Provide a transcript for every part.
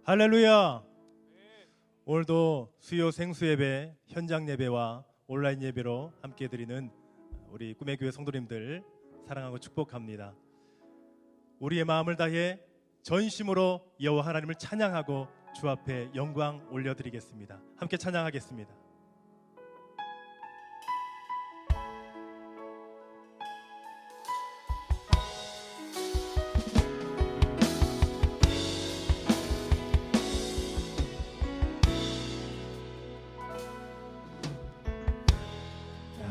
할렐루야. 오늘도 수요 생수 예배, 현장 예배와 온라인 예배로 함께 드리는 우리 꿈의 교회 성도님들 사랑하고 축복합니다. 우리의 마음을 다해 전심으로 여호와 하나님을 찬양하고 주 앞에 영광 올려드리겠습니다. 함께 찬양하겠습니다.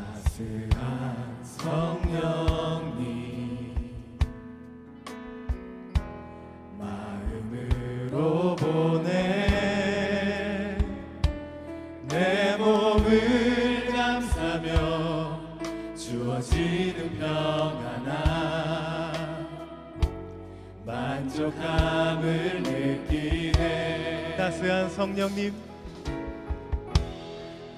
따스한 성령님 마음으로 보내 내 몸을 감싸며 주어지는 평안함 만족함을 느끼네. 따스한 성령님,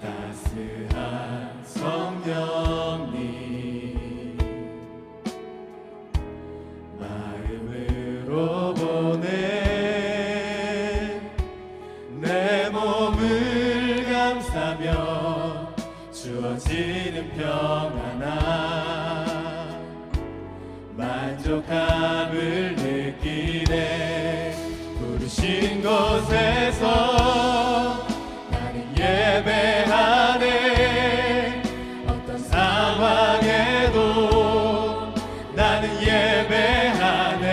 따스한 성령님 마음으로 보내 내 몸을 감싸며 주어지는 평안함 만족함을 느끼네. 부르신 곳에서 나는 예배하네. 어떤 상황에도 나는 예배하네.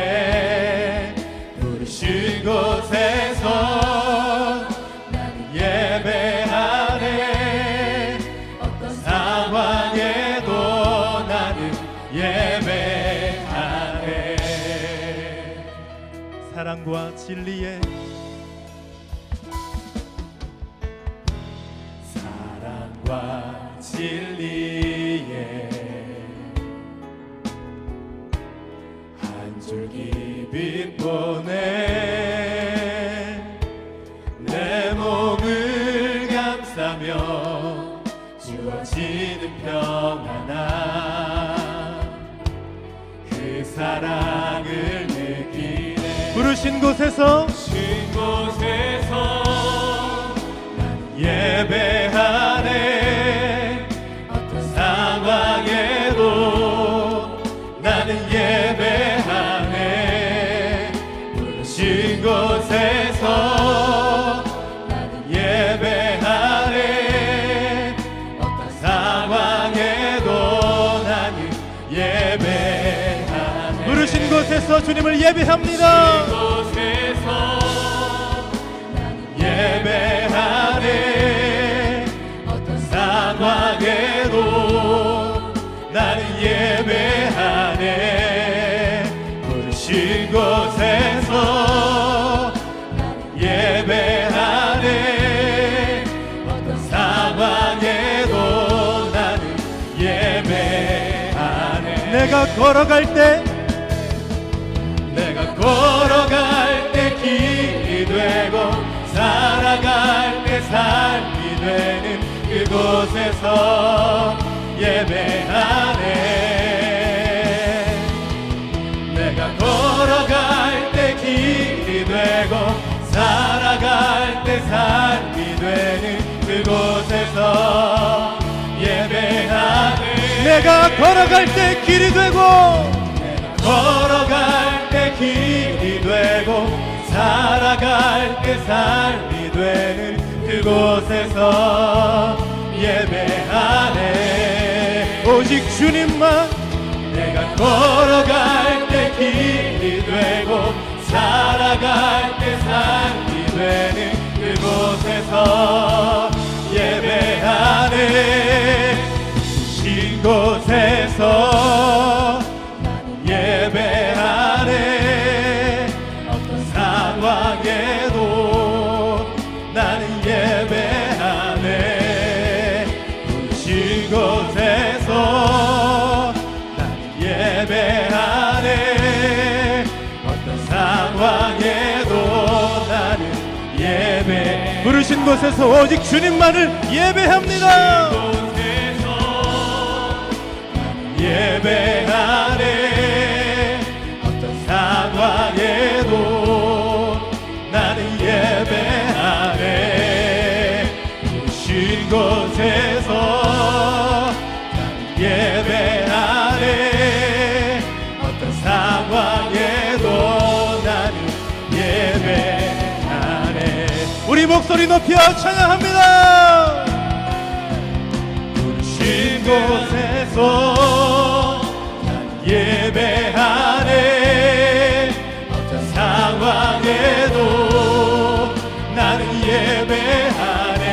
부르신 곳에서 나는 예배하네. 어떤 상황에도 나는 예배하네. 사랑과 진리의 사랑과 진리에 한 줄기 빛 보내 내 몸을 감싸며 주어지는 평안함 그 사랑을 느끼네. 부르신 곳에서 신 곳에서 예배하네. 어떤 상황에도 나는 예배하네. 부르신 곳에서 나는 예배하네. 어떤 상황에도 나는 예배하네. 부르신 곳에서 주님을 예배합니다. 곳에서 예배하네. 어떤 상황에도 나는 예배하네. 부르신 곳에서 나는 예배하네. 어떤 상황에도 나는 예배하네. 내가 걸어갈 때 내가 걸어갈 때 길이 되고 살아갈 때 삶이 되는 그곳에서 예배하네. 내가 걸어갈 때 길이 되고 살아갈 때 삶이 되는 그곳에서 예배하네. 내가 걸어갈 때 길이 되고 걸어갈 때 길이 되고 살아갈 때 삶이 되는 그곳에서 예배하네. 오직 주님만 내가 걸어갈 때 길이 되고 살아갈 때 삶이 되는 그곳에서 예배하네. 신 곳에서 예배하네. 어떤 상황에도 나는 예배하네. 부르신 곳에서 나는 예배하네. 어떤 상황에도 나는 예배. 부르신 곳에서 오직 주님만을 예배합니다. 예배하네. 어떤 상황에도 나는 예배하네. 우리 목소리 높여 찬양합니다. 부르신 곳에서 난 예배하네. 어떤 상황에도 나는 예배하네.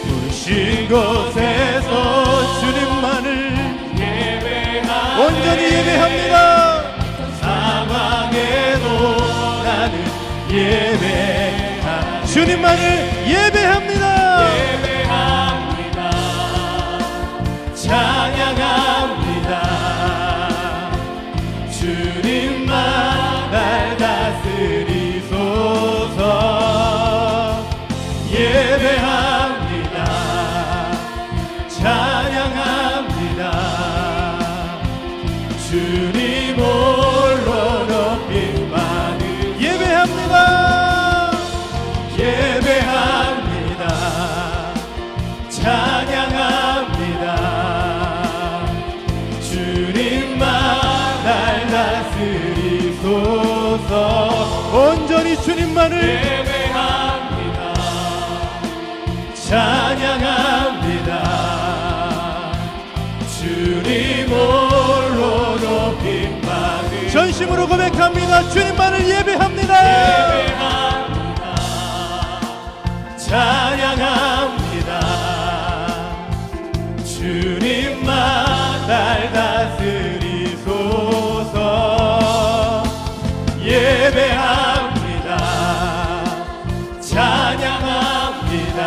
부르신 곳에서 주님만을 예배하네. 온전히 예배합니다. 상황에도 나는 예배하네. 주님만을 예배합니다. 예배합니다. 찬양합니다. 주님만 날 다스리소서. 예배합니다. 찬양합니다. 주님 홀로 높임 받으. 예배합니다. 예배합니다. 찬양합니다. 주님만 날 다스리소서. 온전히 주님만을 예배합니다. 찬양합니다. 주님 홀로 높임 받으. 전심으로 고백합니다. 주님만을 예배합니다. 예배합니다. 찬양합니다. 주님만 날 다스리소서. 예배합니다. 찬양합니다.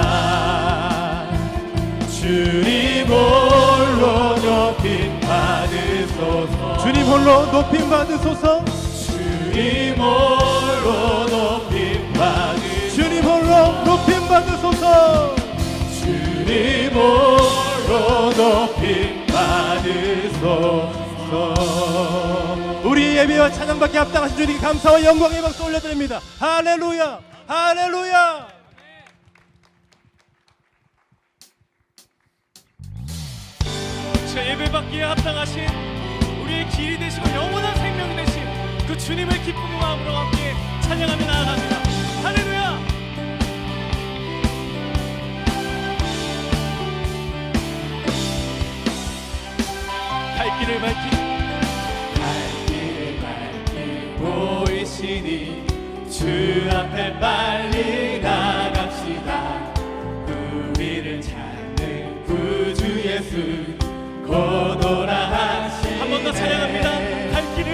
주님 홀로 높임 받으소서. 주님 홀로 높임 받으소서. 주님 홀로 높임 받으소서. 주님 홀로 높임 받으소서. 주님 홀로 높임 받으소서. 우리 예배와 찬양받게 합당하신 주님께 감사와 영광의 박수 올려드립니다. 할렐루야, 할렐루야. 저 예배받기에 합당하신 우리의 길이 되시고 영원한 생명이 되신 그 주님을 기쁨의 마음으로 함께 찬양하며 나아갑니다. 할렐루야. 갈 길을 밝히 보이시니 주 앞에 빨리 나갑시다. 우리를 찾는 구주 예수 곧 오라 하시네. 한 번 더 찬양합니다. 갈 길을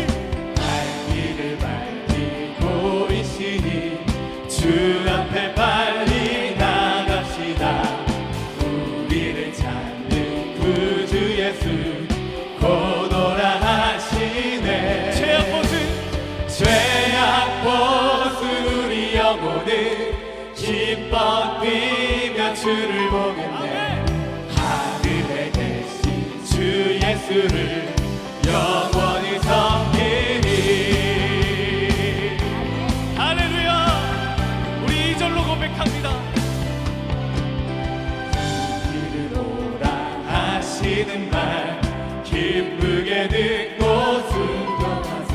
밝히 보이시니 주 앞에 빨리 나갑시다. 우리를 찾는 구주 예수 곧 오라 하시네. 죄악 벗은 우리 영혼은 기뻐 뛰며 주를 보겠네. 하늘에 계신 주 예수를 영원히 섬기니. 할렐루야. 우리 이절로 고백합니다. 길을 오라 하시는 말 기쁘게 듣고 순종하세.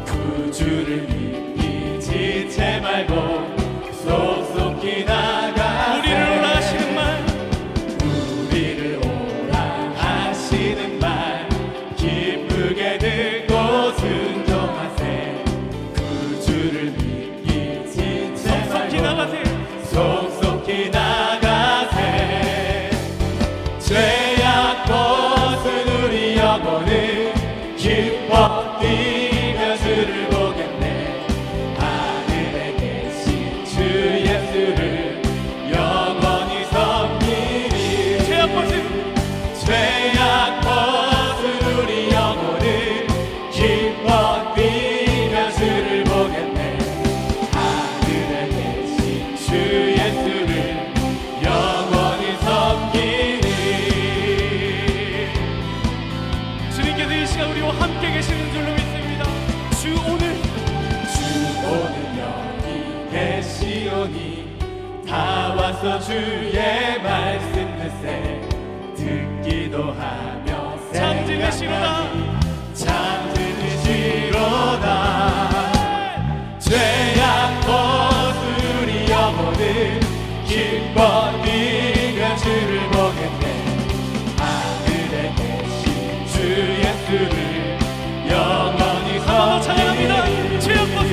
구주를 믿기 지체 말고 속속히 나가세. 우리를 오라 하시는 말 우리를 오라 하시는 말 기쁘게 듣고 순종하세. 구주를 믿기 지체 속속히 말고 나가세. 속속히 나가세. 죄악 벗은 우리 영혼은 기뻐 뛰며 주를 보겠네. 하늘에 계신 주 예수를 영원히 섬기니. 죄악 벗은 우리 영혼은 기뻐 뛰며 주를 보겠네. 하늘에 계신 주 예수를 영원히 섬기니. 주님께서 이 시간 우리와 함께 계시는 줄로 믿습니다. 주 오늘 여기 계시오니 다 와서 주의 말씀 듣세. 듣기도 하며 잠들으시로다. 잠들으시로다. 죄악 벗은 우리 기뻐 뛰며 주를 보겠네. 하늘에 계신 주 예수를 영원히 한번더 찬양합니다. 섬기리. 죄악 벗은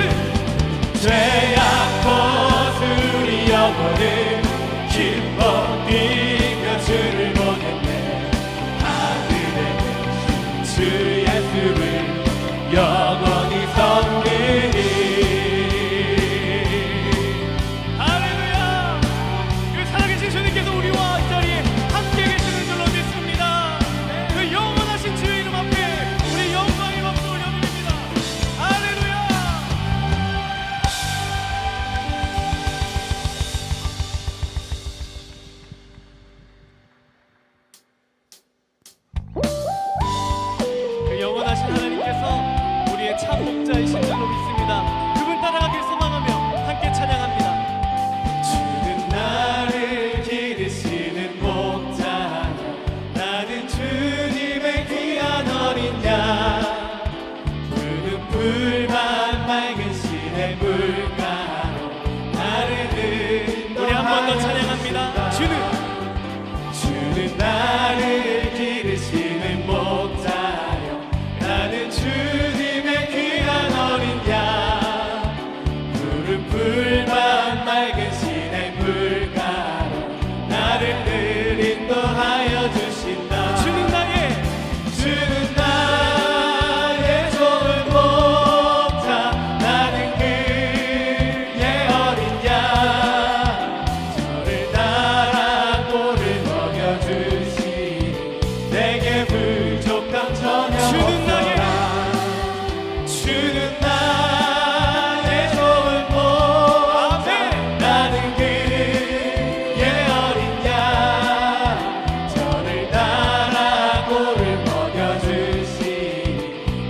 죄악 벗은 우리 영혼을 기뻐 뛰며 주를 보겠네. 하늘에 계신 주 예수를 영원히 섬기리. 할렐루야. 그 살아계신 주님께서 우리와 이 자리에 함께 계시는 줄로 믿습니다. 그 영원하신 주의 이름 앞에 우리 영광의 박수 올려드립니다. 할렐루야. 그 영원하신 하나님께서 우리의 참 목자이신 줄로 믿습니다. 그분 따라가길 소망하며 함께 찬양합니다. 주는 나를 기르시는 목자, 나는 주님의 귀한 어린 양. 푸른 풀밭 맑은 시내 물가로 나를 우리 한 번 더 인도하여 찬양합니다. 주신다. 주는 나를 기르시는 목자여, 나는 주님의 귀한 어린 양. 푸른 풀밭 맑은 시내 물가로 나를 늘 인도하여 주신다. 주는 나의 좋은 목자, 나는 그의 어린 양. 저를 따라 꼴을 먹여주시니 내게 부족함 전혀 주는 없어라. 주는 나의 좋은 목자, 나는 그의 어린 양. 저를 따라 꼴을 먹여주시니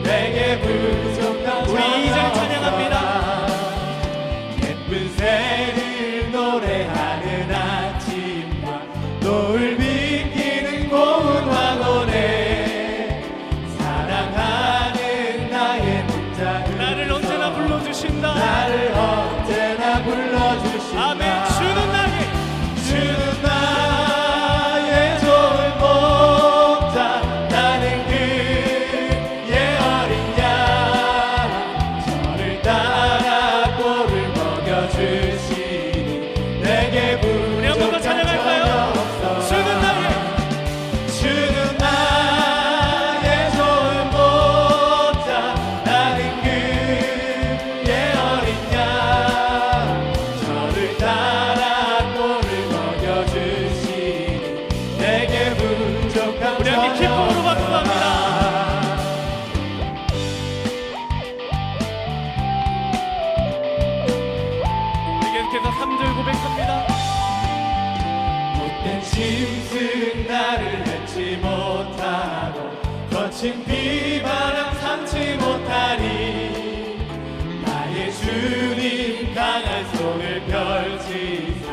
내게 부족함 우리 이 자리 전혀 찬양합니다. 없어라. 예쁜 새를 노래하는 아침과 노을 비키는 고운 황혼에 사랑하는 나의 목자, 나를 언제나 불러주신다. 나를 언제나 불러주신다. 아멘. 주는 나의 좋은 목자, 나는 그의 어린 양. 저를 따라 꼴을 먹여주시니 내게 우리 한 번 더 부족함 찬양할까요? 전혀 없어라. 주는 나의 좋은 목자, 나는 그의 어린 양. 저를 따라 꼴을 먹여주시니 내게 부족함 우리 함께 기쁨으로 전혀 박수합니다. 우리 계속해서 3절 고백합니다. 못된 짐승 나를 맺지 못하고 거친 비바람 삼지 못하리. 나의 주님 강한 손을 펼치사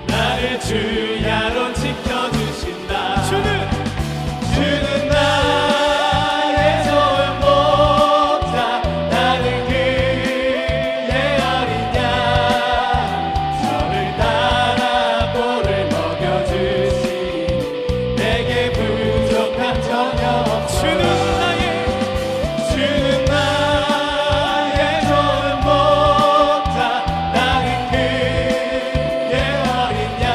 나를 주야로 지켜주신다. 주는 나의 좋은 목자, 나는 그의 어린 양. 저를 따라 꼴을 먹여주시니 내게 부족함 전혀 없어라. 주는 나의 좋은 목자, 나는 그의 어린 양.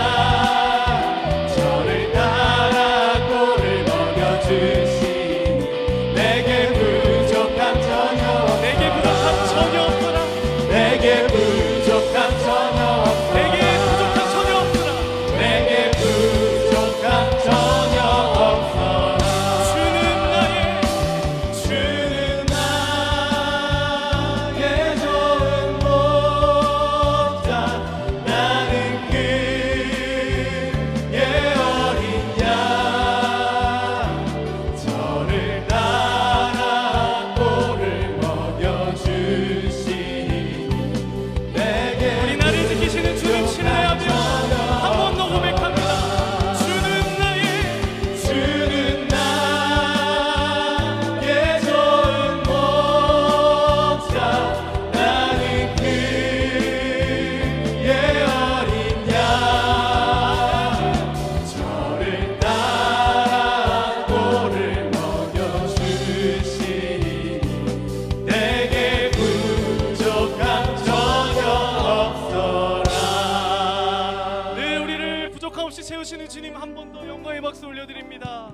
없이 채우시는 주님 한 번 더 영광의 박수 올려드립니다.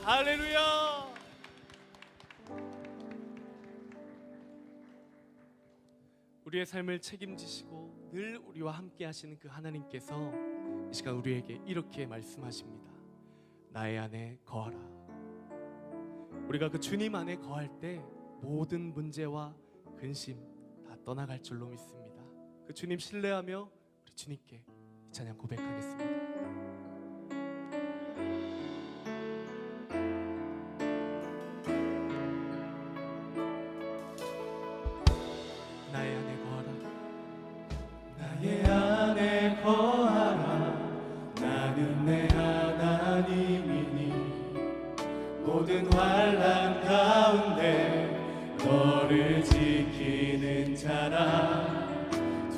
할렐루야. 우리의 삶을 책임지시고 늘 우리와 함께 하시는 그 하나님께서 이 시간 우리에게 이렇게 말씀하십니다. 나의 안에 거하라. 우리가 그 주님 안에 거할 때 모든 문제와 근심 다 떠나갈 줄로 믿습니다. 그 주님 신뢰하며 우리 주님께 이 찬양 고백하겠습니다. 나의 안에 거하라. 나의 안에 거하라. 나는 내 하나님이니 모든 환난 가운데 너를 지키는 자라.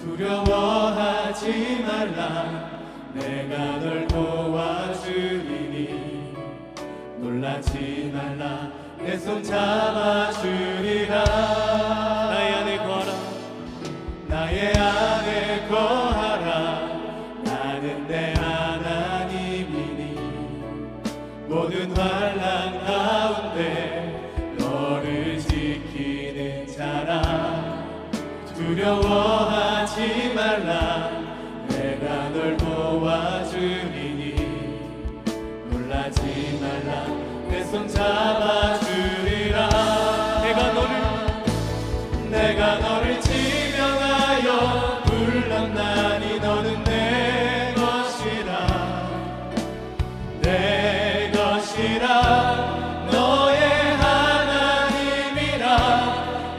두려워하지 말라. 내가 널 도와주리니 놀라지 말라. 내 손 잡아주리라. 나의 안에 거하라. 나의 안에 거하라. 나는 내 하나님이니 모든 환난 가운데 너를 지키는 자라. 두려워하지 말라. 내가 널 도와주리니 놀라지 말라. 내 손 잡아주리라. 내가 너를 지명하여 불렀나니 너는 내 것이라. 내 것이라. 너의 하나님이라.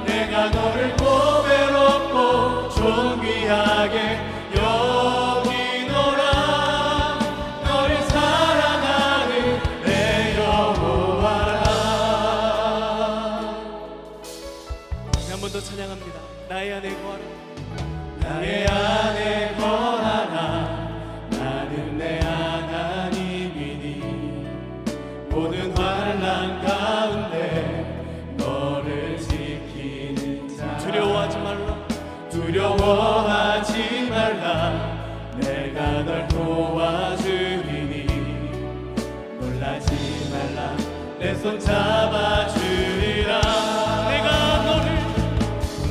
내가 너를 보배롭고 존귀하게 여기노라. 너를 사랑하는 내 여호와라. 한 번 더 찬양합니다. 나의 안에 거하라. 나의 안에 거하라. 나는 내 하나님이니 모든 환난 가운데 너를 지키는 자. 두려워하지 말라. 두려워하지 말라. 내가 널 도와주리니 놀라지 말라. 내 손 잡아주리라.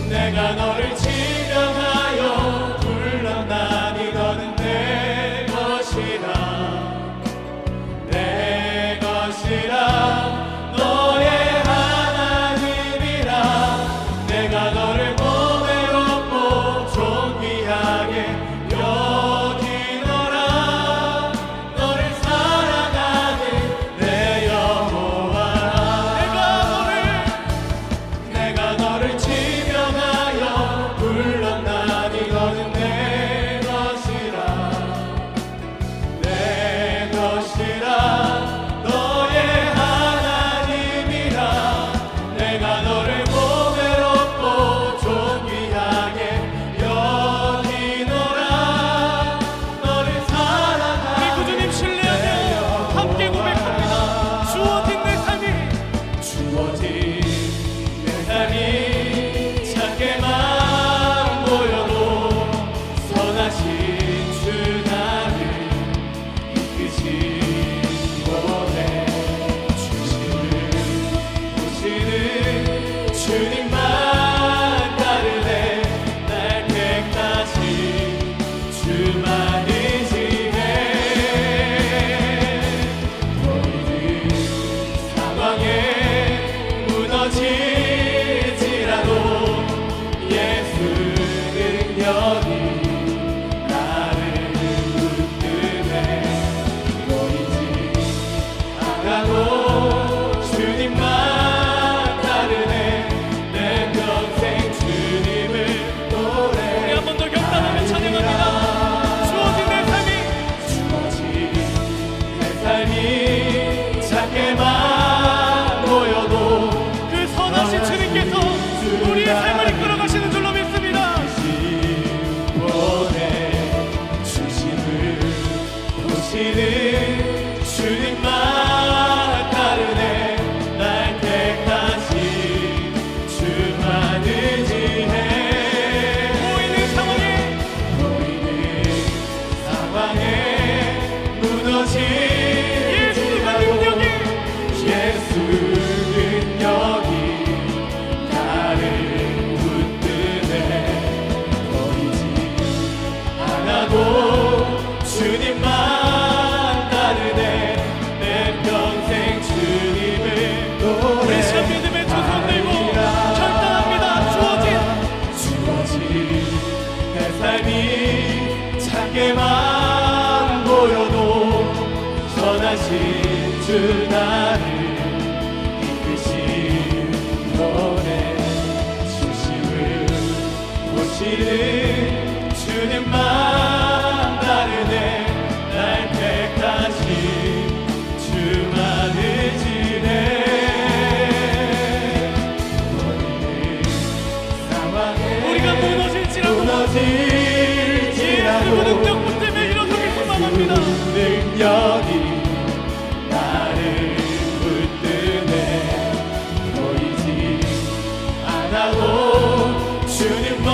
내가 너를 지명하여 불렀나니 너는 내 것이라. 내 것이라. 너의 하나님이라. 내가 너를 보배롭고 존귀하게 여기노라. 너를 사랑하는 내 여호와라. 주님만 따르네 내 평생 주님을 우리 시간 믿음의 두 손 들고 결단합니다. 주어진 내 삶이 작게만 보여도 선하신 주 나를 이끄신 너의 중심을 보시는 주님만 따르네 날 택하신 주만 의지네 너희는 상황에 우리가 무너질지라도 그 능력 때문에 일어서길 소망합니다. 능력이 나를 붙드네 보이지 않아도 주님만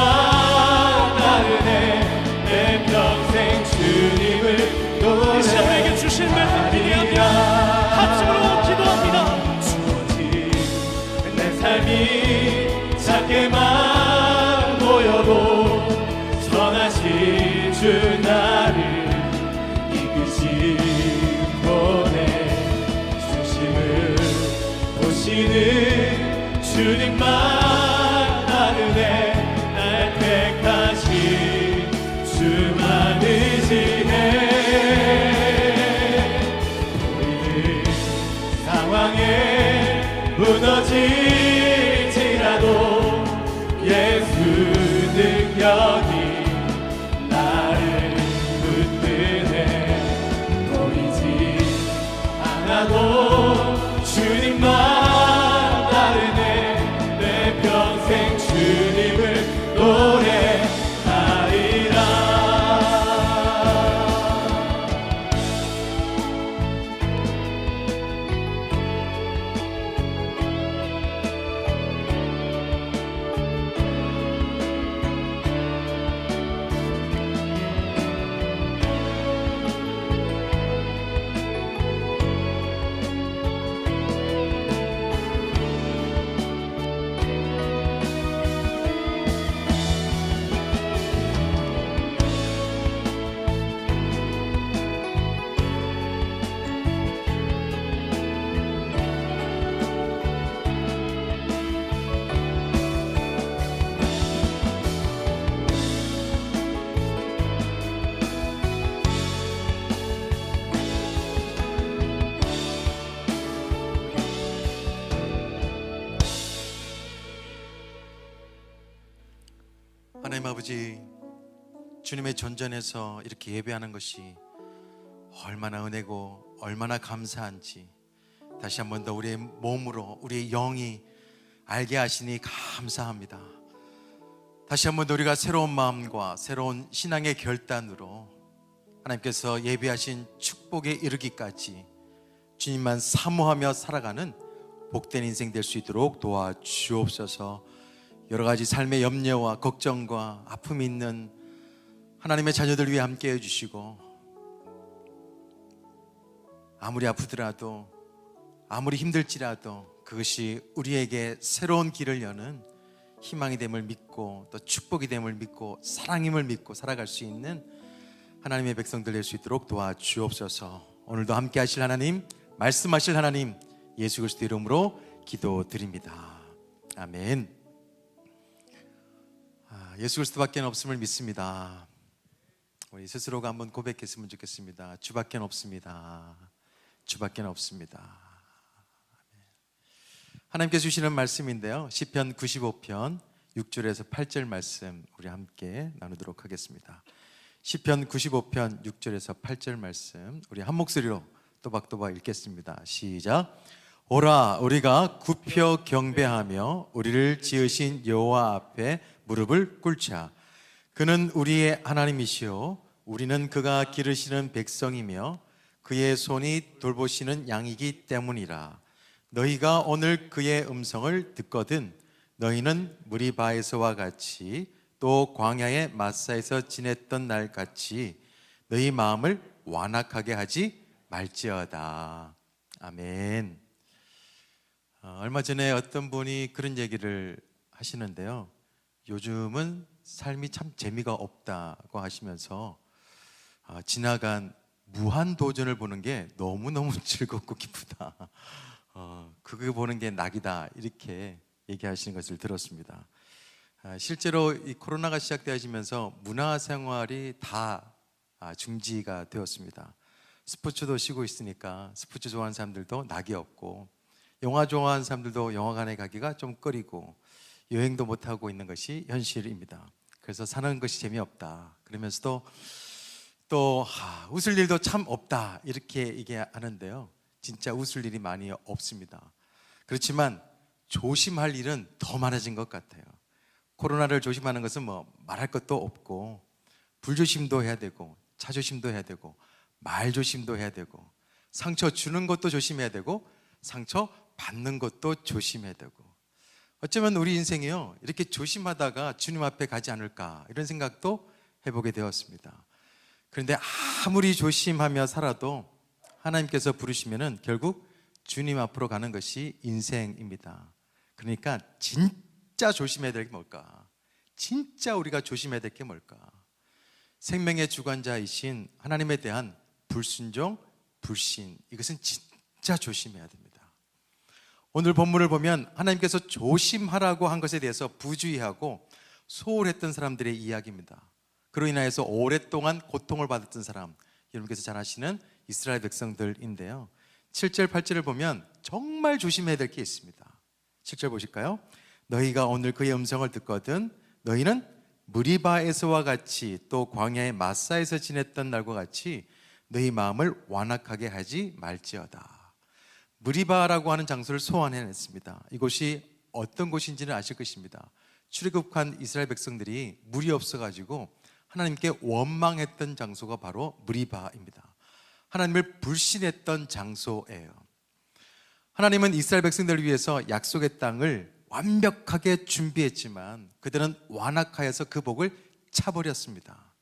따르네 내 평생 주님을 이 시간 우리에게 주실 말씀 기대하며 합심으로 기도합니다. 주어진 내 삶이 작게만 보여도 선하신 주 나를 이끄시고내 중심을 보시는 주님만 따르네 날 택하신 주만 의지네 우리는 상황에 무너질지라도 예수 능력이 나를 붙드네 보이지 않아도 주님만 따르네 내 평생 주님을 노래하리라 하나님 아버지, 주님의 전전에서 이렇게 예배하는 것이 얼마나 은혜고 얼마나 감사한지 다시 한 번 더 우리의 몸으로 우리의 영이 알게 하시니 감사합니다. 다시 한 번 더 우리가 새로운 마음과 새로운 신앙의 결단으로 하나님께서 예비하신 축복에 이르기까지 주님만 사모하며 살아가는 복된 인생 될 수 있도록 도와주옵소서. 여러 가지 삶의 염려와 걱정과 아픔이 있는 하나님의 자녀들 위해 함께 해주시고, 아무리 아프더라도 아무리 힘들지라도 그것이 우리에게 새로운 길을 여는 희망이 됨을 믿고 또 축복이 됨을 믿고 사랑임을 믿고 살아갈 수 있는 하나님의 백성들 될 수 있도록 도와주옵소서. 오늘도 함께 하실 하나님, 말씀하실 하나님, 예수 그리스도 이름으로 기도드립니다. 아멘. 예수 그리스도밖에 없음을 믿습니다. 우리 스스로가 한번 고백했으면 좋겠습니다. 주밖에 없습니다. 주밖에 없습니다. 하나님께서 주시는 말씀인데요, 시편 95편 6절에서 8절 말씀 우리 함께 나누도록 하겠습니다. 시편 95편 6절에서 8절 말씀 우리 한 목소리로 또박또박 읽겠습니다. 시작. 오라, 우리가 굽혀 경배하며 우리를 지으신 여호와 앞에 무릎을 꿇자. 그는 우리의 하나님이시요 우리는 그가 기르시는 백성이며 그의 손이 돌보시는 양이기 때문이라. 너희가 오늘 그의 음성을 듣거든 너희는 무리바에서와 같이 또 광야의 마사에서 지냈던 날 같이 너희 마음을 완악하게 하지 말지어다. 아멘. 얼마 전에 어떤 분이 그런 얘기를 하시는데요, 요즘은 삶이 참 재미가 없다고 하시면서 지나간 무한 도전을 보는 게 너무너무 즐겁고 기쁘다. 그거 보는 게 낙이다. 이렇게 얘기하시는 것을 들었습니다. 실제로 이 코로나가 시작되어지면서 문화생활이 다 중지가 되었습니다. 스포츠도 쉬고 있으니까 스포츠 좋아하는 사람들도 낙이 없고, 영화 좋아하는 사람들도 영화관에 가기가 좀 꺼리고, 여행도 못하고 있는 것이 현실입니다. 그래서 사는 것이 재미없다. 그러면서도 또 웃을 일도 참 없다. 이렇게 얘기하는데요. 진짜 웃을 일이 많이 없습니다. 그렇지만 조심할 일은 더 많아진 것 같아요. 코로나를 조심하는 것은 뭐 말할 것도 없고, 불조심도 해야 되고, 자조심도 해야 되고, 말조심도 해야 되고, 상처 주는 것도 조심해야 되고, 상처 받는 것도 조심해야 되고, 어쩌면 우리 인생이요, 이렇게 조심하다가 주님 앞에 가지 않을까, 이런 생각도 해보게 되었습니다. 그런데 아무리 조심하며 살아도 하나님께서 부르시면은 결국 주님 앞으로 가는 것이 인생입니다. 그러니까 진짜 조심해야 될 게 뭘까? 진짜 우리가 조심해야 될 게 뭘까? 생명의 주관자이신 하나님에 대한 불순종, 불신, 이것은 진짜 조심해야 됩니다. 오늘 본문을 보면 하나님께서 조심하라고 한 것에 대해서 부주의하고 소홀했던 사람들의 이야기입니다. 그로 인하여서 오랫동안 고통을 받았던 사람, 여러분께서 잘 아시는 이스라엘 백성들인데요. 7절, 8절을 보면 정말 조심해야 될 게 있습니다. 7절 보실까요? 너희가 오늘 그의 음성을 듣거든 너희는 무리바에서와 같이 또 광야의 마사에서 지냈던 날과 같이 너희 마음을 완악하게 하지 말지어다. 무리바라고 하는 장소를 소환해냈습니다. 이곳이 어떤 곳인지는 아실 것입니다. 출애굽한 이스라엘 백성들이 물이 없어가지고 하나님께 원망했던 장소가 바로 무리바입니다. 하나님을 불신했던 장소예요. 하나님은 이스라엘 백성들을 위해서 약속의 땅을 완벽하게 준비했지만 그들은 완악하여서 그 복을 차버렸습니다.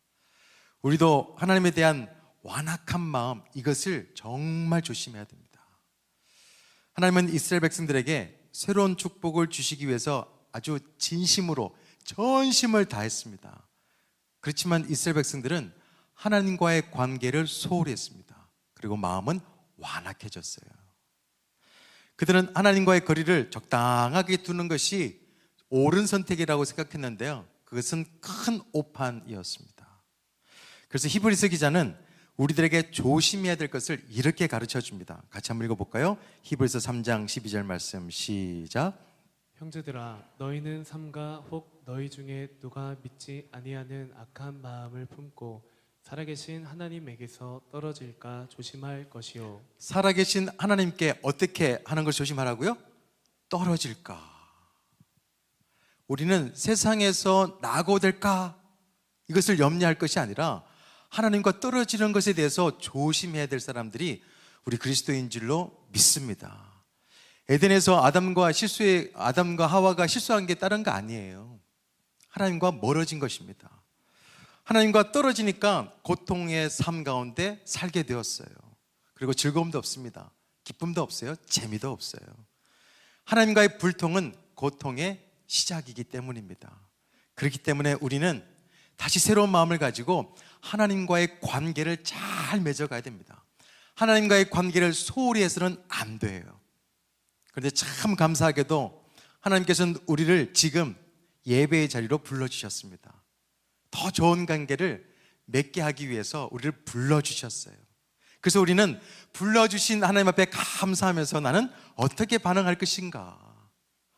우리도 하나님에 대한 완악한 마음, 이것을 정말 조심해야 됩니다. 하나님은 이스라엘 백성들에게 새로운 축복을 주시기 위해서 아주 진심으로 전심을 다했습니다. 그렇지만 이스라엘 백성들은 하나님과의 관계를 소홀히 했습니다. 그리고 마음은 완악해졌어요. 그들은 하나님과의 거리를 적당하게 두는 것이 옳은 선택이라고 생각했는데요, 그것은 큰 오판이었습니다. 그래서 히브리서 기자는 우리들에게 조심해야 될 것을 이렇게 가르쳐 줍니다. 같이 한번 읽어볼까요? 히브리서 3장 12절 말씀 시작. 형제들아, 너희는 삼가 혹 너희 중에 누가 믿지 아니하는 악한 마음을 품고 살아계신 하나님에게서 떨어질까 조심할 것이요. 살아계신 하나님께 어떻게 하는 걸 조심하라고요? 떨어질까. 우리는 세상에서 낙오될까, 이것을 염려할 것이 아니라 하나님과 떨어지는 것에 대해서 조심해야 될 사람들이 우리 그리스도인 줄로 믿습니다. 에덴에서 아담과 하와가 실수한 게 다른 거 아니에요. 하나님과 멀어진 것입니다. 하나님과 떨어지니까 고통의 삶 가운데 살게 되었어요. 그리고 즐거움도 없습니다. 기쁨도 없어요. 재미도 없어요. 하나님과의 불통은 고통의 시작이기 때문입니다. 그렇기 때문에 우리는 다시 새로운 마음을 가지고 하나님과의 관계를 잘 맺어가야 됩니다. 하나님과의 관계를 소홀히 해서는 안 돼요. 그런데 참 감사하게도 하나님께서는 우리를 지금 예배의 자리로 불러주셨습니다. 더 좋은 관계를 맺게 하기 위해서 우리를 불러주셨어요. 그래서 우리는 불러주신 하나님 앞에 감사하면서 나는 어떻게 반응할 것인가.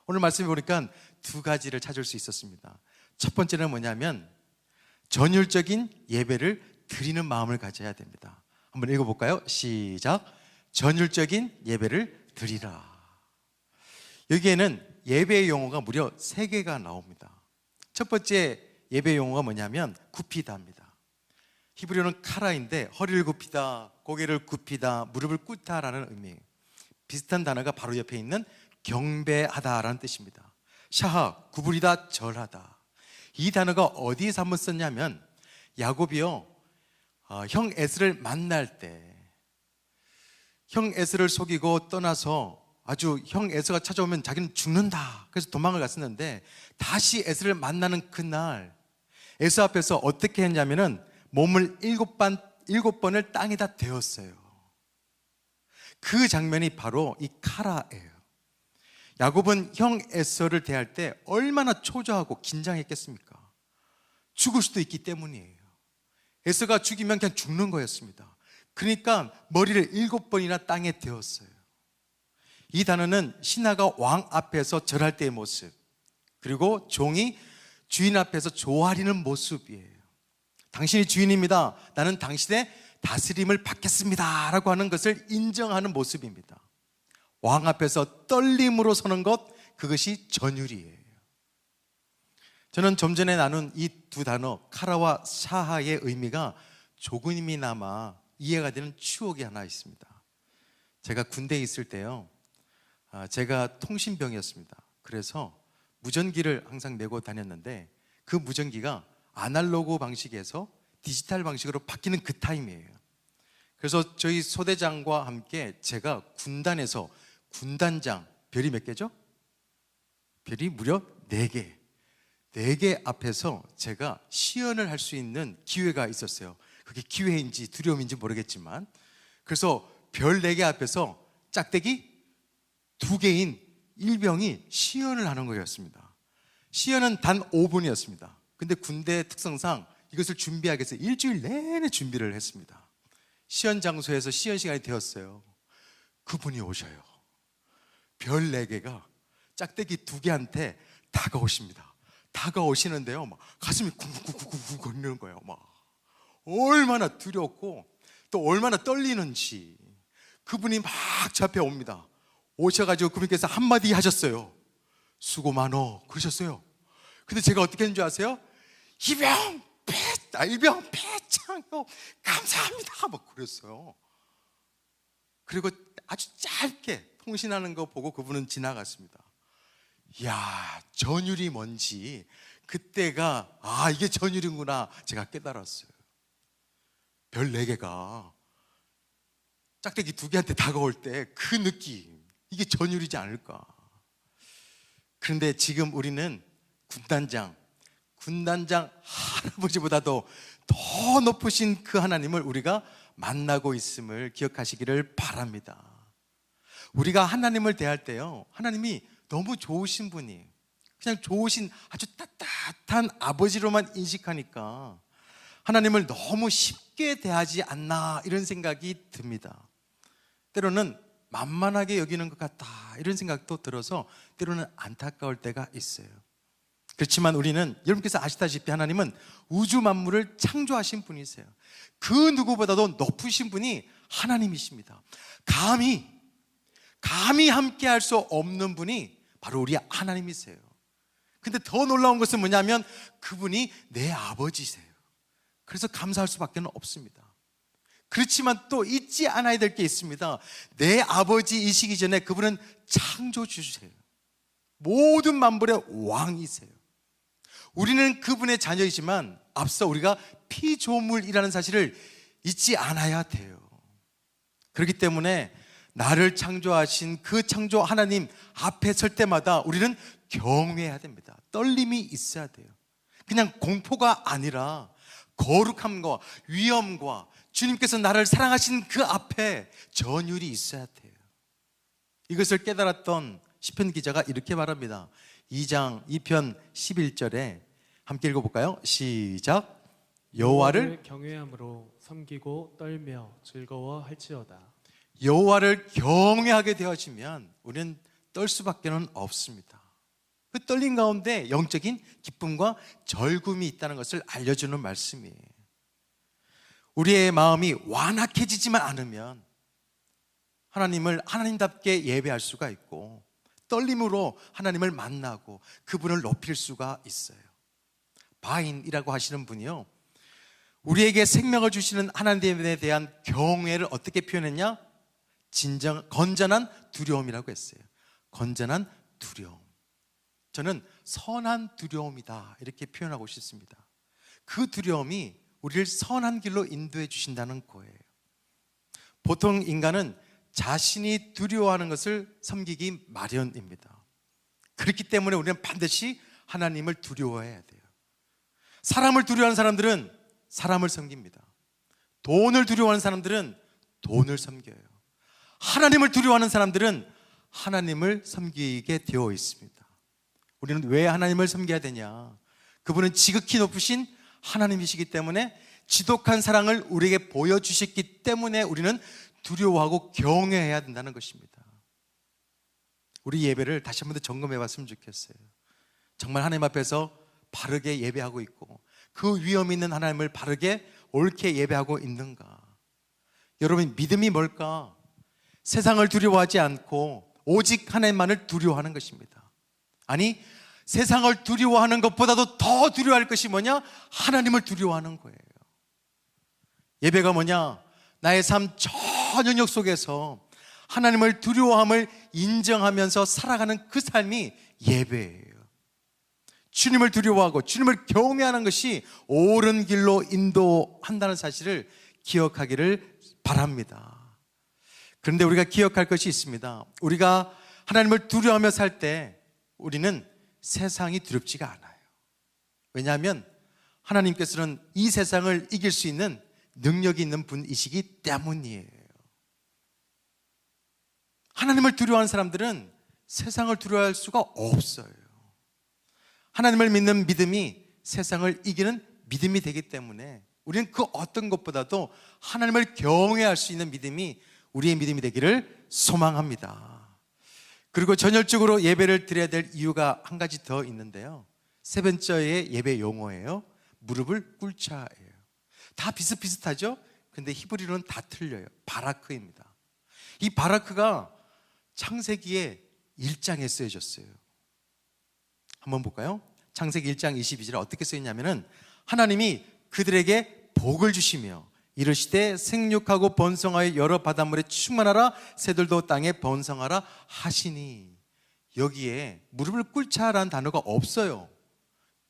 오늘 말씀해 보니까 두 가지를 찾을 수 있었습니다. 첫 번째는 뭐냐면 전율적인 예배를 드리는 마음을 가져야 됩니다. 한번 읽어볼까요? 시작. 전율적인 예배를 드리라. 여기에는 예배의 용어가 무려 3개가 나옵니다. 첫 번째 예배 용어가 뭐냐면 굽히다입니다. 히브리어는 카라인데 허리를 굽히다, 고개를 굽히다, 무릎을 꿇다라는 의미. 비슷한 단어가 바로 옆에 있는 경배하다라는 뜻입니다. 샤하, 구부리다, 절하다. 이 단어가 어디에서 한번 썼냐면 야곱이요, 형 에스를 만날 때 형 에스를 속이고 떠나서 아주 형 에스가 찾아오면 자기는 죽는다, 그래서 도망을 갔었는데 다시 에스를 만나는 그날 에스 앞에서 어떻게 했냐면은 몸을 7번을 땅에다 대었어요. 그 장면이 바로 이 카라예요. 야곱은 형 에서를 대할 때 얼마나 초조하고 긴장했겠습니까? 죽을 수도 있기 때문이에요. 에서가 죽이면 그냥 죽는 거였습니다. 그러니까 머리를 7번이나 땅에 대었어요. 이 단어는 신하가 왕 앞에서 절할 때의 모습, 그리고 종이 주인 앞에서 조아리는 모습이에요. 당신이 주인입니다. 나는 당신의 다스림을 받겠습니다 라고 하는 것을 인정하는 모습입니다. 왕 앞에서 떨림으로 서는 것, 그것이 전율이에요. 저는 좀 전에 나눈 이 두 단어 카라와 샤하의 의미가 조금이나마 이해가 되는 추억이 하나 있습니다. 제가 군대에 있을 때요, 제가 통신병이었습니다. 그래서 무전기를 항상 메고 다녔는데 그 무전기가 아날로그 방식에서 디지털 방식으로 바뀌는 그 타임이에요. 그래서 저희 소대장과 함께 제가 군단에서 군단장, 별이 몇 개죠? 별이 무려 4개. 4개 앞에서 제가 시연을 할 수 있는 기회가 있었어요. 그게 기회인지 두려움인지 모르겠지만, 그래서 별 4개 앞에서 짝대기 2개인 일병이 시연을 하는 거였습니다. 시연은 단 5분이었습니다. 근데 군대 특성상 이것을 준비하기 위해서 일주일 내내 준비를 했습니다. 시연 장소에서 시연 시간이 되었어요. 그분이 오셔요. 별 4개가 짝대기 2개한테 다가오십니다. 다가오시는데요, 막 가슴이 쿵쿵쿵쿵쿵 거리는 거예요. 막 얼마나 두렵고 또 얼마나 떨리는지. 그분이 막 제 앞에 옵니다. 오셔가지고 그분께서 한마디 하셨어요. 수고 많어 그러셨어요. 근데 제가 어떻게 했는 줄 아세요? 일병 배창요 감사합니다 막 그랬어요. 그리고 아주 짧게 통신하는 거 보고 그분은 지나갔습니다. 이야, 전율이 뭔지 그때가 이게 전율이구나 제가 깨달았어요. 별 4개가 짝대기 2개한테 다가올 때 그 느낌, 이게 전율이지 않을까. 그런데 지금 우리는 군단장 할아버지보다도 더 높으신 그 하나님을 우리가 만나고 있음을 기억하시기를 바랍니다. 우리가 하나님을 대할 때요, 하나님이 너무 좋으신 분이, 그냥 좋으신 아주 따뜻한 아버지로만 인식하니까 하나님을 너무 쉽게 대하지 않나 이런 생각이 듭니다. 때로는 만만하게 여기는 것 같다 이런 생각도 들어서 때로는 안타까울 때가 있어요. 그렇지만 우리는, 여러분께서 아시다시피 하나님은 우주 만물을 창조하신 분이세요. 그 누구보다도 높으신 분이 하나님이십니다. 감히 함께 할 수 없는 분이 바로 우리 하나님이세요. 근데 더 놀라운 것은 뭐냐면 그분이 내 아버지세요. 그래서 감사할 수밖에 없습니다. 그렇지만 또 잊지 않아야 될 게 있습니다. 내 아버지이시기 전에 그분은 창조주세요. 모든 만물의 왕이세요. 우리는 그분의 자녀이지만 앞서 우리가 피조물이라는 사실을 잊지 않아야 돼요. 그렇기 때문에 나를 창조하신 그 창조 하나님 앞에 설 때마다 우리는 경외해야 됩니다. 떨림이 있어야 돼요. 그냥 공포가 아니라 거룩함과 위엄과 주님께서 나를 사랑하신 그 앞에 전율이 있어야 돼요. 이것을 깨달았던 시편 기자가 이렇게 말합니다. 2장 2편 11절에 함께 읽어볼까요? 시작. 여호와를 경외함으로 섬기고 떨며 즐거워할지어다. 여호와를 경외하게 되어지면 우리는 떨 수밖에 없습니다. 그 떨림 가운데 영적인 기쁨과 절금이 있다는 것을 알려주는 말씀이에요. 우리의 마음이 완악해지지만 않으면 하나님을 하나님답게 예배할 수가 있고, 떨림으로 하나님을 만나고 그분을 높일 수가 있어요. 바인이라고 하시는 분이요, 우리에게 생명을 주시는 하나님에 대한 경외를 어떻게 표현했냐? 건전한 두려움이라고 했어요. 건전한 두려움. 저는 선한 두려움이다 이렇게 표현하고 싶습니다. 그 두려움이 우리를 선한 길로 인도해 주신다는 거예요. 보통 인간은 자신이 두려워하는 것을 섬기기 마련입니다. 그렇기 때문에 우리는 반드시 하나님을 두려워해야 돼요. 사람을 두려워하는 사람들은 사람을 섬깁니다. 돈을 두려워하는 사람들은 돈을 섬겨요. 하나님을 두려워하는 사람들은 하나님을 섬기게 되어 있습니다. 우리는 왜 하나님을 섬겨야 되냐? 그분은 지극히 높으신 하나님이시기 때문에 지독한 사랑을 우리에게 보여주셨기 때문에 우리는 두려워하고 경외해야 된다는 것입니다. 우리 예배를 다시 한번 더 점검해 봤으면 좋겠어요. 정말 하나님 앞에서 바르게 예배하고 있고 그 위험 있는 하나님을 바르게 옳게 예배하고 있는가? 여러분, 믿음이 뭘까? 세상을 두려워하지 않고 오직 하나님만을 두려워하는 것입니다. 아니, 세상을 두려워하는 것보다도 더 두려워할 것이 뭐냐? 하나님을 두려워하는 거예요. 예배가 뭐냐? 나의 삶 전 영역 속에서 하나님을 두려워함을 인정하면서 살아가는 그 삶이 예배예요. 주님을 두려워하고 주님을 경외하는 것이 옳은 길로 인도한다는 사실을 기억하기를 바랍니다. 그런데 우리가 기억할 것이 있습니다. 우리가 하나님을 두려워하며 살 때 우리는 세상이 두렵지가 않아요. 왜냐하면 하나님께서는 이 세상을 이길 수 있는 능력이 있는 분이시기 때문이에요. 하나님을 두려워하는 사람들은 세상을 두려워할 수가 없어요. 하나님을 믿는 믿음이 세상을 이기는 믿음이 되기 때문에 우리는 그 어떤 것보다도 하나님을 경외할 수 있는 믿음이 우리의 믿음이 되기를 소망합니다. 그리고 전열적으로 예배를 드려야 될 이유가 한 가지 더 있는데요. 세 번째의 예배 용어예요. 무릎을 꿇자예요. 다 비슷비슷하죠? 근데 히브리어는 다 틀려요. 바라크입니다. 이 바라크가 창세기의 1장에 쓰여졌어요. 한번 볼까요? 창세기 1장 22절에 어떻게 쓰였냐면은 하나님이 그들에게 복을 주시며 이르시되 생육하고 번성하여 여러 바닷물에 충만하라 새들도 땅에 번성하라 하시니, 여기에 무릎을 꿇자라는 단어가 없어요.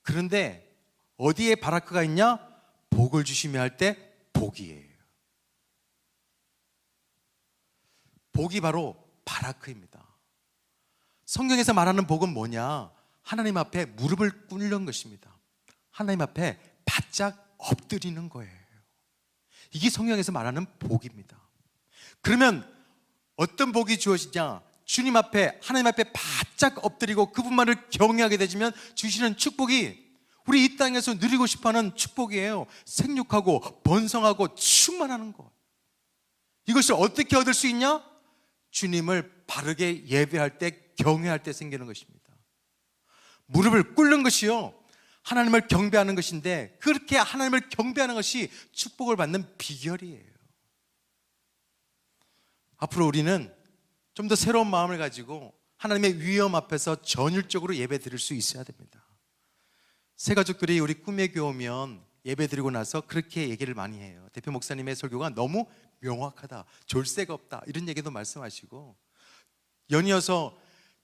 그런데 어디에 바라크가 있냐? 복을 주시며 할 때 복이에요. 복이 바로 바라크입니다. 성경에서 말하는 복은 뭐냐? 하나님 앞에 무릎을 꿇는 것입니다. 하나님 앞에 바짝 엎드리는 거예요. 이게 성경에서 말하는 복입니다. 그러면 어떤 복이 주어지냐? 주님 앞에, 하나님 앞에 바짝 엎드리고 그분만을 경외하게 되시면 주시는 축복이 우리 이 땅에서 누리고 싶어하는 축복이에요. 생육하고 번성하고 충만하는 것. 이것을 어떻게 얻을 수 있냐? 주님을 바르게 예배할 때, 경외할 때 생기는 것입니다. 무릎을 꿇는 것이요, 하나님을 경배하는 것인데, 그렇게 하나님을 경배하는 것이 축복을 받는 비결이에요. 앞으로 우리는 좀 더 새로운 마음을 가지고 하나님의 위엄 앞에서 전율적으로 예배 드릴 수 있어야 됩니다. 새 가족들이 우리 꿈의 교회 오면 예배 드리고 나서 그렇게 얘기를 많이 해요. 대표 목사님의 설교가 너무 명확하다, 졸세가 없다, 이런 얘기도 말씀하시고, 연이어서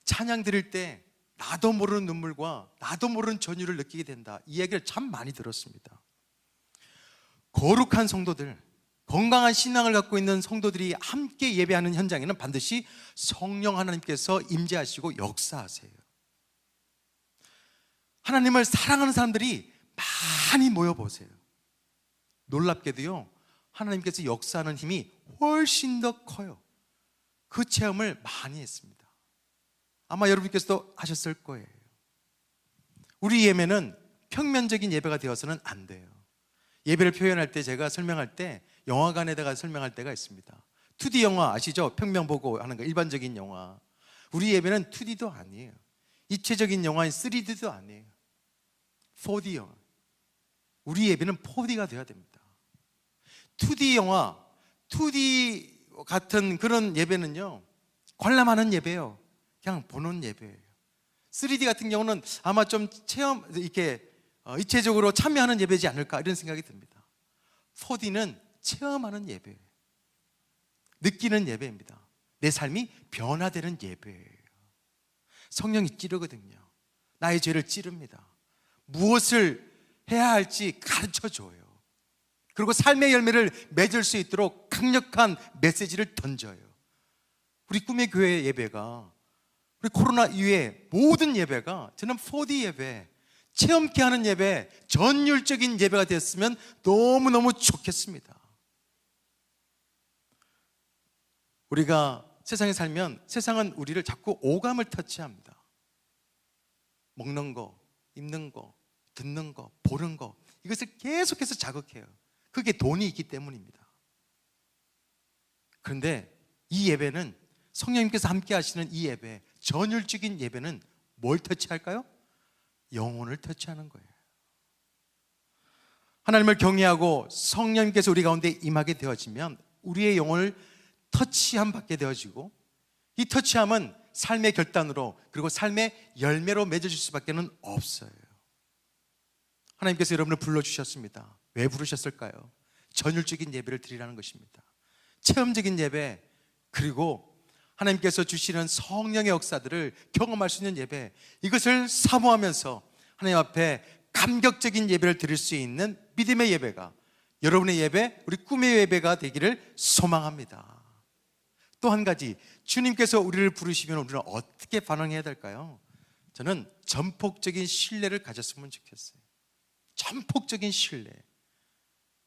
찬양 드릴 때 나도 모르는 눈물과 나도 모르는 전율을 느끼게 된다, 이 얘기를 참 많이 들었습니다. 거룩한 성도들, 건강한 신앙을 갖고 있는 성도들이 함께 예배하는 현장에는 반드시 성령 하나님께서 임재하시고 역사하세요. 하나님을 사랑하는 사람들이 많이 모여보세요. 놀랍게도요, 하나님께서 역사하는 힘이 훨씬 더 커요. 그 체험을 많이 했습니다. 아마 여러분께서도 하셨을 거예요. 우리 예배는 평면적인 예배가 되어서는 안 돼요. 예배를 표현할 때, 제가 설명할 때 영화관에다가 설명할 때가 있습니다. 2D 영화 아시죠? 평면 보고 하는 거, 일반적인 영화. 우리 예배는 2D도 아니에요. 입체적인 영화인 3D도 아니에요. 4D 영화. 우리 예배는 4D가 되어야 됩니다. 2D 영화, 2D 같은 그런 예배는요, 관람하는 예배예요. 그냥 보는 예배예요. 3D 같은 경우는 아마 좀 체험, 이렇게 입체적으로 참여하는 예배지 않을까, 이런 생각이 듭니다. 4D는 체험하는 예배예요. 느끼는 예배입니다. 내 삶이 변화되는 예배예요. 성령이 찌르거든요. 나의 죄를 찌릅니다. 무엇을 해야 할지 가르쳐줘요. 그리고 삶의 열매를 맺을 수 있도록 강력한 메시지를 던져요. 우리 꿈의 교회 예배가, 우리 코로나 이후에 모든 예배가 저는 4D 예배, 체험케 하는 예배, 전율적인 예배가 되었으면 너무너무 좋겠습니다. 우리가 세상에 살면 세상은 우리를 자꾸 오감을 터치합니다. 먹는 거, 입는 거, 듣는 거, 보는 거, 이것을 계속해서 자극해요. 그게 돈이 있기 때문입니다. 그런데 이 예배는, 성령님께서 함께 하시는 이 예배, 전율적인 예배는 뭘 터치할까요? 영혼을 터치하는 거예요. 하나님을 경외하고 성령님께서 우리 가운데 임하게 되어지면 우리의 영혼을 터치함 받게 되어지고, 이 터치함은 삶의 결단으로, 그리고 삶의 열매로 맺어질 수밖에 없어요. 하나님께서 여러분을 불러주셨습니다. 왜 부르셨을까요? 전율적인 예배를 드리라는 것입니다. 체험적인 예배, 그리고 하나님께서 주시는 성령의 역사들을 경험할 수 있는 예배, 이것을 사모하면서 하나님 앞에 감격적인 예배를 드릴 수 있는 믿음의 예배가, 여러분의 예배, 우리 꿈의 예배가 되기를 소망합니다. 또 한 가지, 주님께서 우리를 부르시면 우리는 어떻게 반응해야 될까요? 저는 전폭적인 신뢰를 가졌으면 좋겠어요. 전폭적인 신뢰.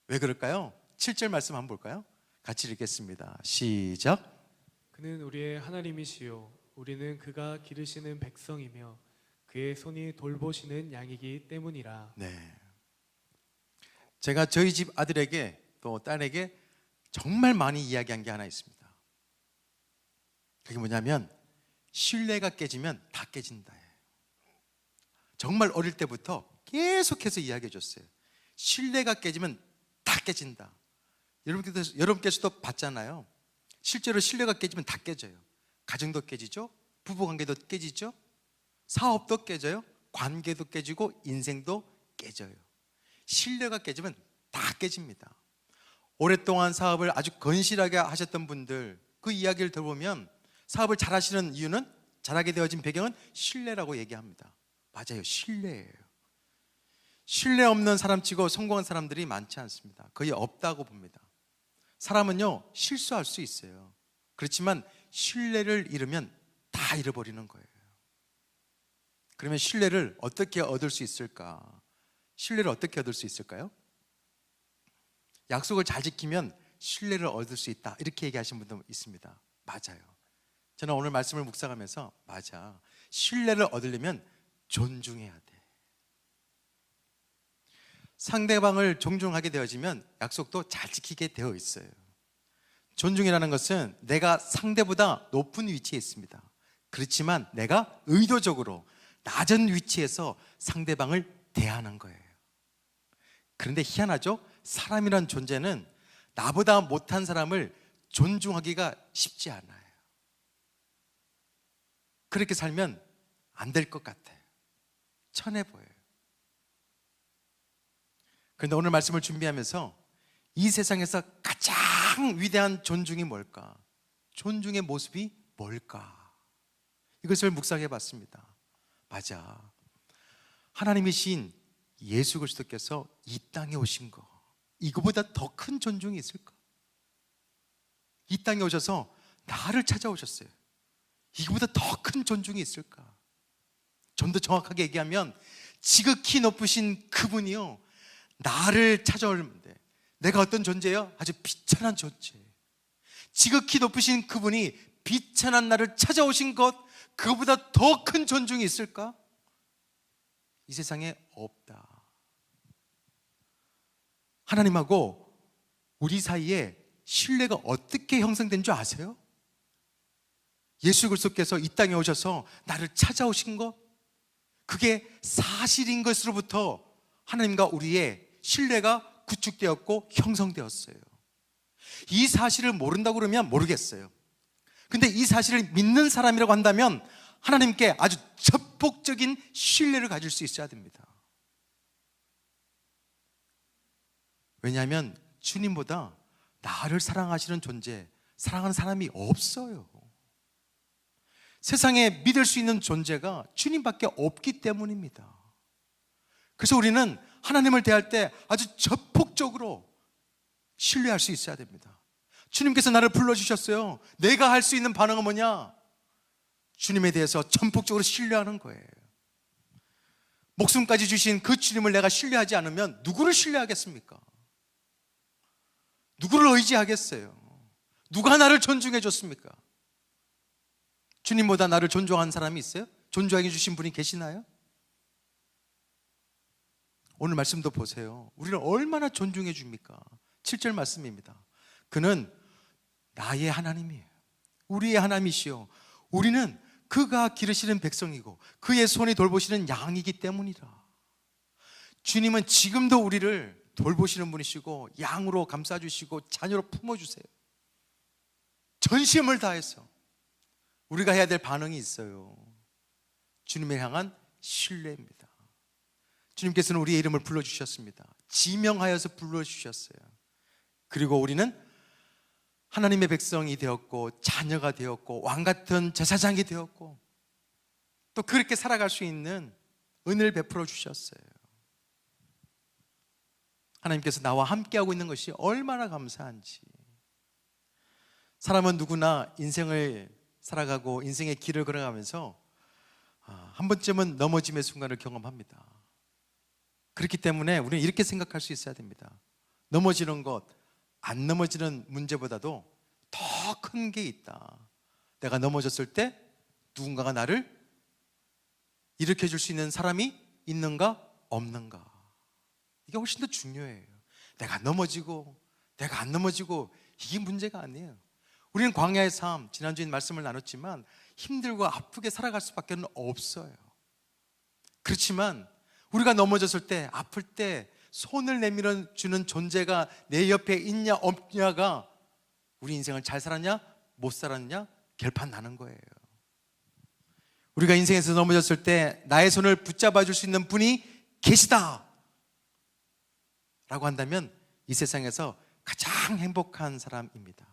왜 그럴까요? 7절 말씀 한번 볼까요? 같이 읽겠습니다. 시작. 그는 우리의 하나님이시요 우리는 그가 기르시는 백성이며 그의 손이 돌보시는 양이기 때문이라. 네. 제가 저희 집 아들에게 또 딸에게 정말 많이 이야기한 게 하나 있습니다. 그게 뭐냐면, 신뢰가 깨지면 다 깨진다. 정말 어릴 때부터 계속해서 이야기해 줬어요. 신뢰가 깨지면 다 깨진다. 여러분께서도 봤잖아요. 실제로 신뢰가 깨지면 다 깨져요. 가정도 깨지죠, 부부관계도 깨지죠, 사업도 깨져요, 관계도 깨지고 인생도 깨져요. 신뢰가 깨지면 다 깨집니다. 오랫동안 사업을 아주 건실하게 하셨던 분들, 그 이야기를 들어보면 사업을 잘하시는 이유는, 잘하게 되어진 배경은 신뢰라고 얘기합니다. 맞아요, 신뢰예요. 신뢰 없는 사람치고 성공한 사람들이 많지 않습니다. 거의 없다고 봅니다. 사람은요, 실수할 수 있어요. 그렇지만 신뢰를 잃으면 다 잃어버리는 거예요. 그러면 신뢰를 어떻게 얻을 수 있을까? 신뢰를 어떻게 얻을 수 있을까요? 약속을 잘 지키면 신뢰를 얻을 수 있다, 이렇게 얘기하시는 분도 있습니다. 맞아요. 저는 오늘 말씀을 묵상하면서, 맞아, 신뢰를 얻으려면 존중해야 돼. 상대방을 존중하게 되어지면 약속도 잘 지키게 되어 있어요. 존중이라는 것은 내가 상대보다 높은 위치에 있습니다. 그렇지만 내가 의도적으로 낮은 위치에서 상대방을 대하는 거예요. 그런데 희한하죠? 사람이란 존재는 나보다 못한 사람을 존중하기가 쉽지 않아요. 그렇게 살면 안 될 것 같아요. 천해 보여요. 그런데 오늘 말씀을 준비하면서 이 세상에서 가장 위대한 존중이 뭘까? 존중의 모습이 뭘까? 이것을 묵상해 봤습니다. 맞아, 하나님이신 예수 그리스도께서 이 땅에 오신 거, 이거보다 더 큰 존중이 있을까? 이 땅에 오셔서 나를 찾아오셨어요. 이거보다 더 큰 존중이 있을까? 좀 더 정확하게 얘기하면, 지극히 높으신 그분이요, 나를 찾아오는데, 내가 어떤 존재예요? 아주 비천한 존재. 지극히 높으신 그분이 비천한 나를 찾아오신 것, 그거보다 더 큰 존중이 있을까? 이 세상에 없다. 하나님하고 우리 사이에 신뢰가 어떻게 형성된 줄 아세요? 예수 그리스도께서 이 땅에 오셔서 나를 찾아오신 것, 그게 사실인 것으로부터 하나님과 우리의 신뢰가 구축되었고 형성되었어요. 이 사실을 모른다고 그러면 모르겠어요. 근데 이 사실을 믿는 사람이라고 한다면 하나님께 아주 전폭적인 신뢰를 가질 수 있어야 됩니다. 왜냐하면 주님보다 나를 사랑하시는 존재, 사랑하는 사람이 없어요. 세상에 믿을 수 있는 존재가 주님밖에 없기 때문입니다. 그래서 우리는 하나님을 대할 때 아주 전폭적으로 신뢰할 수 있어야 됩니다. 주님께서 나를 불러주셨어요. 내가 할 수 있는 반응은 뭐냐? 주님에 대해서 전폭적으로 신뢰하는 거예요. 목숨까지 주신 그 주님을 내가 신뢰하지 않으면 누구를 신뢰하겠습니까? 누구를 의지하겠어요? 누가 나를 존중해 줬습니까? 주님보다 나를 존중한 사람이 있어요? 존중해 주신 분이 계시나요? 오늘 말씀도 보세요. 우리를 얼마나 존중해 줍니까? 7절 말씀입니다. 그는 나의 하나님이에요. 우리의 하나님이시요 우리는 그가 기르시는 백성이고 그의 손이 돌보시는 양이기 때문이라. 주님은 지금도 우리를 돌보시는 분이시고 양으로 감싸주시고 자녀로 품어주세요. 전심을 다해서 우리가 해야 될 반응이 있어요. 주님을 향한 신뢰입니다. 주님께서는 우리의 이름을 불러주셨습니다. 지명하여서 불러주셨어요. 그리고 우리는 하나님의 백성이 되었고 자녀가 되었고 왕같은 제사장이 되었고 또 그렇게 살아갈 수 있는 은혜를 베풀어 주셨어요. 하나님께서 나와 함께하고 있는 것이 얼마나 감사한지. 사람은 누구나 인생을 살아가고 인생의 길을 걸어가면서 한 번쯤은 넘어짐의 순간을 경험합니다. 그렇기 때문에 우리는 이렇게 생각할 수 있어야 됩니다. 넘어지는 것, 안 넘어지는 문제보다도 더 큰 게 있다. 내가 넘어졌을 때 누군가가 나를 일으켜 줄 수 있는 사람이 있는가 없는가. 이게 훨씬 더 중요해요. 내가 넘어지고 내가 안 넘어지고 이게 문제가 아니에요. 우리는 광야의 삶, 지난주에 말씀을 나눴지만 힘들고 아프게 살아갈 수밖에 없어요. 그렇지만 우리가 넘어졌을 때, 아플 때 손을 내밀어 주는 존재가 내 옆에 있냐 없냐가 우리 인생을 잘 살았냐 못 살았냐 결판 나는 거예요. 우리가 인생에서 넘어졌을 때 나의 손을 붙잡아 줄 수 있는 분이 계시다 라고 한다면 이 세상에서 가장 행복한 사람입니다.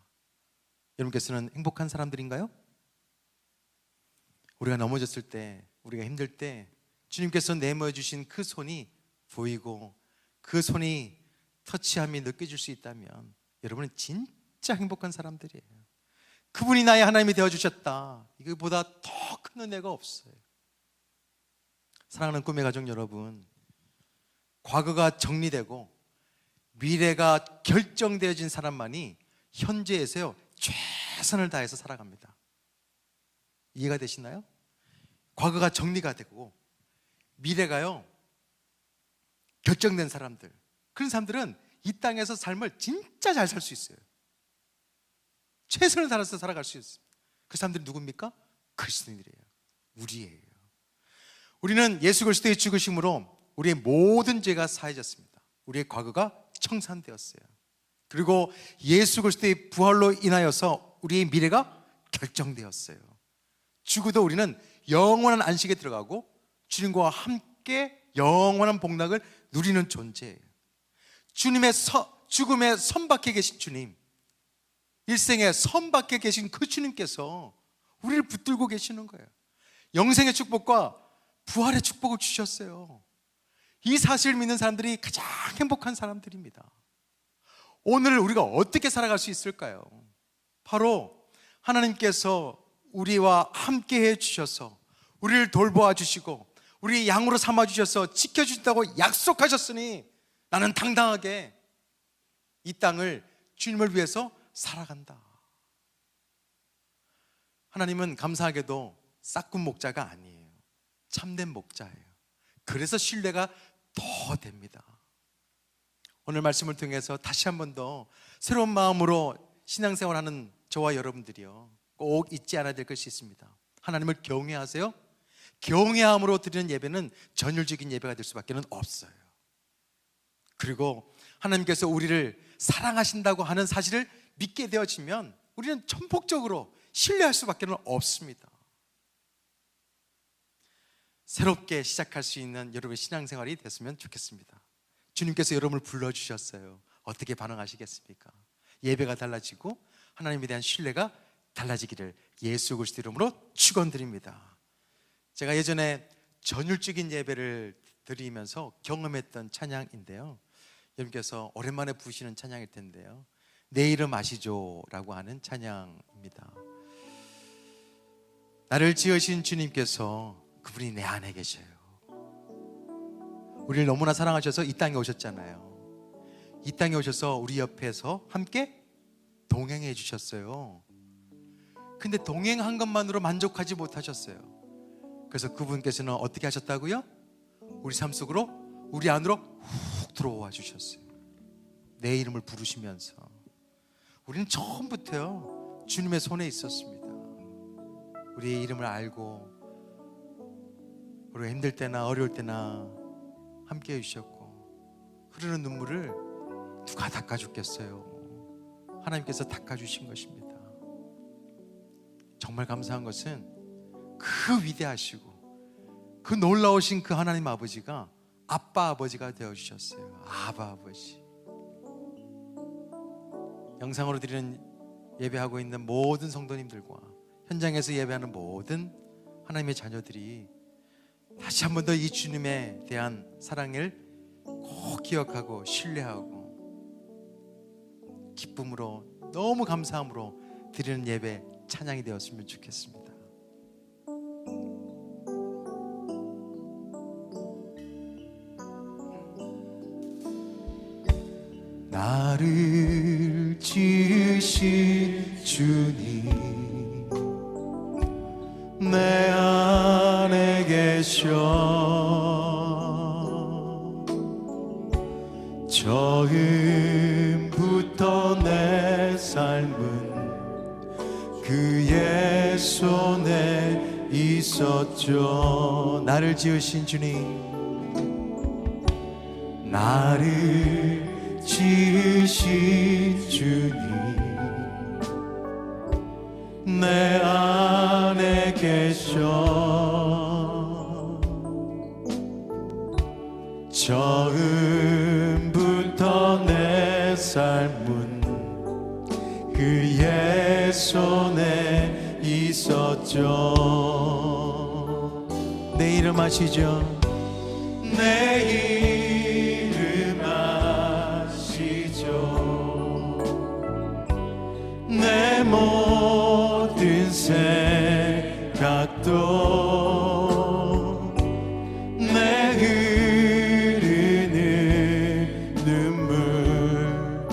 여러분께서는 행복한 사람들인가요? 우리가 넘어졌을 때, 우리가 힘들 때 주님께서 내밀어 주신 그 손이 보이고 그 손이 터치함이 느껴질 수 있다면 여러분은 진짜 행복한 사람들이에요. 그분이 나의 하나님이 되어주셨다. 이거보다 더 큰 은혜가 없어요. 사랑하는 꿈의 가족 여러분, 과거가 정리되고 미래가 결정되어진 사람만이 현재에서요 최선을 다해서 살아갑니다. 이해가 되시나요? 과거가 정리가 되고 미래가요 결정된 사람들, 그런 사람들은 이 땅에서 삶을 진짜 잘 살 수 있어요. 최선을 다해서 살아갈 수 있어요. 그 사람들이 누굽니까? 그리스도인들이에요. 우리예요. 우리는 예수 그리스도의 죽으심으로 우리의 모든 죄가 사해졌습니다. 우리의 과거가 청산되었어요. 그리고 예수 그리스도의 부활로 인하여서 우리의 미래가 결정되었어요. 죽어도 우리는 영원한 안식에 들어가고 주님과 함께 영원한 복락을 누리는 존재예요. 주님의 죽음의 선밖에 계신 주님, 일생의 선밖에 계신 그 주님께서 우리를 붙들고 계시는 거예요. 영생의 축복과 부활의 축복을 주셨어요. 이 사실을 믿는 사람들이 가장 행복한 사람들입니다. 오늘 우리가 어떻게 살아갈 수 있을까요? 바로 하나님께서 우리와 함께 해주셔서 우리를 돌보아 주시고 우리 양으로 삼아 주셔서 지켜주신다고 약속하셨으니 나는 당당하게 이 땅을 주님을 위해서 살아간다. 하나님은 감사하게도 싹군 목자가 아니에요. 참된 목자예요. 그래서 신뢰가 더 됩니다. 오늘 말씀을 통해서 다시 한 번 더 새로운 마음으로 신앙생활하는 저와 여러분들이요 꼭 잊지 않아야 될 것이 있습니다. 하나님을 경외하세요. 경외함으로 드리는 예배는 전율적인 예배가 될 수밖에 없어요. 그리고 하나님께서 우리를 사랑하신다고 하는 사실을 믿게 되어지면 우리는 전폭적으로 신뢰할 수밖에 없습니다. 새롭게 시작할 수 있는 여러분의 신앙생활이 됐으면 좋겠습니다. 주님께서 여러분을 불러주셨어요. 어떻게 반응하시겠습니까? 예배가 달라지고 하나님에 대한 신뢰가 달라지기를 예수 그리스도 이름으로 축원드립니다. 제가 예전에 전율적인 예배를 드리면서 경험했던 찬양인데요, 여러분께서 오랜만에 부르시는 찬양일 텐데요, 내 이름 아시죠? 라고 하는 찬양입니다. 나를 지으신 주님께서 그분이 내 안에 계셔요. 우리를 너무나 사랑하셔서 이 땅에 오셨잖아요. 이 땅에 오셔서 우리 옆에서 함께 동행해 주셨어요. 근데 동행한 것만으로 만족하지 못하셨어요. 그래서 그분께서는 어떻게 하셨다고요? 우리 삶 속으로, 우리 안으로 훅 들어와 주셨어요. 내 이름을 부르시면서. 우리는 처음부터요 주님의 손에 있었습니다. 우리의 이름을 알고 우리가 힘들 때나 어려울 때나 함께 해주셨고, 흐르는 눈물을 누가 닦아줬겠어요? 하나님께서 닦아주신 것입니다. 정말 감사한 것은 그 위대하시고 그 놀라우신 그 하나님 아버지가 아빠 아버지가 되어주셨어요. 아바 아버지. 영상으로 드리는 예배하고 있는 모든 성도님들과 현장에서 예배하는 모든 하나님의 자녀들이 다시 한 번 더 이 주님에 대한 사랑을 꼭 기억하고 신뢰하고 기쁨으로, 너무 감사함으로 드리는 예배, 찬양이 되었으면 좋겠습니다. 나를 지으신 주님, 내 안에 계셔. 처음부터 내 삶은 그의 손에 있었죠. 나를 지으신 주님, 나를 지으신 주님, 내 안에 계셔. 처음부터 내 삶은 그의 손에 있었죠. 내 이름 아시죠? 내 이름 아시죠? 내 모든 생각도 내 흐르는 눈물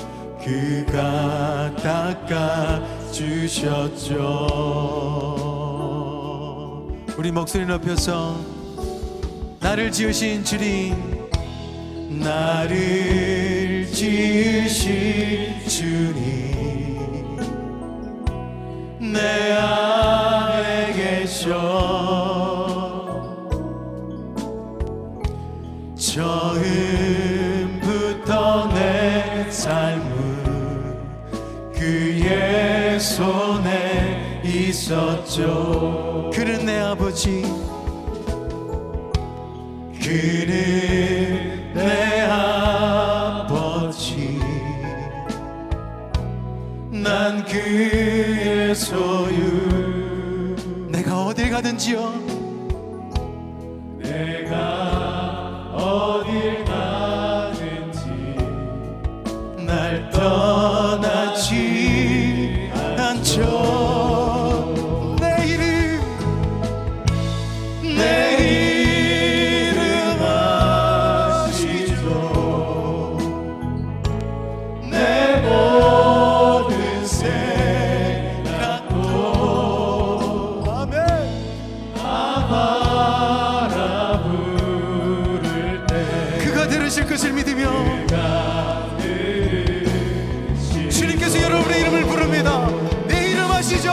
그가 닦아주셨죠. 우리 목소리 높여서 나를 지으신 주님, 나를 지으신 주님, 내 안에 계셔. 처음부터 내 삶은 그의 손에 있었죠. 그는 내 아버지, 그는 내 아버지, 난 그의 소유. 내가 어딜 가든지요, 내가 어딜 가든지 날 떠나지 않죠. 내 이름, 내 이름 아시죠? 내 모든 생각도 아멘. 아바라 부를 때 그가 들으실 것을 믿으며 주님께서 여러분의 이름을 부릅니다. 내 이름 아시죠?